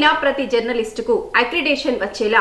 అర్హులైన ప్రతి జర్నలిస్టుకు అక్రిడేషన్ వచ్చేలా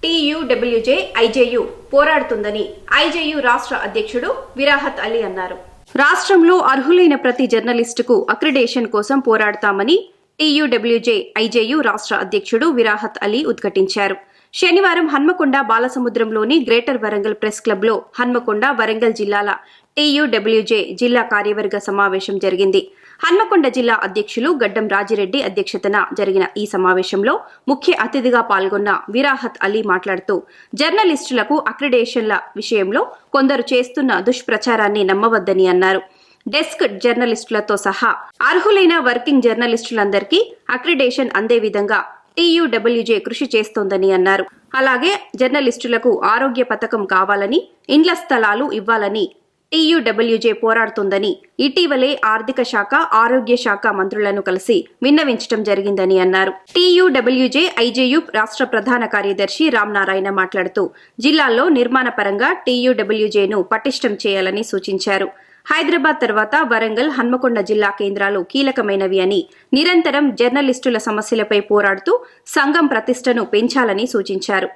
TUWJ IJU పోరాడుతుందని IJU రాష్ట్ర అధ్యక్షుడు విరాహత్ అలీ అన్నారు. రాష్ట్రంలో అర్హులైన ప్రతి జర్నలిస్టుకు అక్రిడేషన్ కోసం పోరాడతామని TUWJ IJU రాష్ట్ర అధ్యక్షుడు విరాహత్ అలీ ఉద్ఘాటించారు. శనివారం హన్మకొండ బాలసముద్రంలోని గ్రేటర్ వరంగల్ ప్రెస్ క్లబ్లో హన్మకొండ, వరంగల్ జిల్లాల TUWJ జిల్లా కార్యవర్గ సమావేశం జరిగింది. హన్మకొండ జిల్లా అధ్యక్షులు గడ్డం రాజిరెడ్డి అధ్యక్షతన జరిగిన ఈ సమావేశంలో ముఖ్య అతిథిగా పాల్గొన్న విరాహత్ అలీ మాట్లాడుతూ జర్నలిస్టులకు అక్రిడేషన్ల విషయంలో కొందరు చేస్తున్న దుష్ప్రచారాన్ని నమ్మవద్దని అన్నారు. డెస్క్ జర్నలిస్టులతో సహా అర్హులైన వర్కింగ్ జర్నలిస్టులందరికీ అక్రిడేషన్ అందే విధంగా TUWJ కృషి చేస్తోందని అన్నారు. అలాగే జర్నలిస్టులకు ఆరోగ్య పథకం కావాలని, ఇండ్ల స్థలాలు ఇవ్వాలని TUWJ పోరాడుతుందని ఇటీవలే ఆర్థిక శాఖ, ఆరోగ్య శాఖ మంత్రులను కలిసి విన్నవించడం జరిగిందని అన్నారు. TUWJ IJU రాష్ట్ర ప్రధాన కార్యదర్శి రామనారాయణ మాట్లాడుతూ జిల్లాల్లో నిర్మాణ పరంగా TUWJను పటిష్టం చేయాలని సూచించారు. హైదరాబాద్ తర్వాత వరంగల్, హన్మకొండ జిల్లా కేంద్రాలు కీలకమైనవి అని, నిరంతరం జర్నలిస్టుల సమస్యలపై పోరాడుతూ సంఘం ప్రతిష్టను పెంచాలని సూచించారు.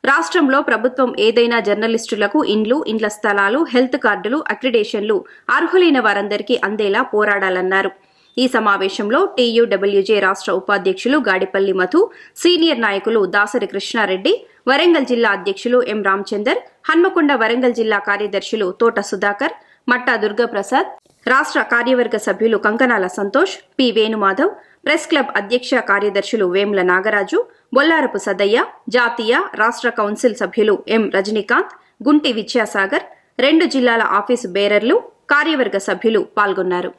రాష్ట్రంలో ప్రభుత్వం ఏదైనా జర్నలిస్టులకు ఇండ్ల స్థలాలు, హెల్త్ కార్డులు, అక్రిడేషన్లు అర్హులైన వారందరికీ అందేలా పోరాడాలన్నారు. ఈ సమావేశంలో TUWJ రాష్ట్ర ఉపాధ్యక్షులు గాడిపల్లి మధు, సీనియర్ నాయకులు దాసరి కృష్ణారెడ్డి, వరంగల్ జిల్లా అధ్యక్షులు ఎం రామచందర్, హన్మకొండ వరంగల్ జిల్లా కార్యదర్శులు తోట సుధాకర్, మట్టా దుర్గాప్రసాద్, రాష్ట్ర కార్యవర్గ సభ్యులు Kankanala Santosh, P Venumadhav, press club అధ్యక్ష కార్యదర్శులు వేముల నాగరాజు, బొల్లారపు సదయ్య, జాతీయ, రాష్ట్ర కౌన్సిల్ సభ్యులు ఎం రజనీకాంత్, గుంటి విద్యాసాగర్, 2 జిల్లాల ఆఫీసు బేరర్లు, కార్యవర్గ సభ్యులు పాల్గొన్నారు.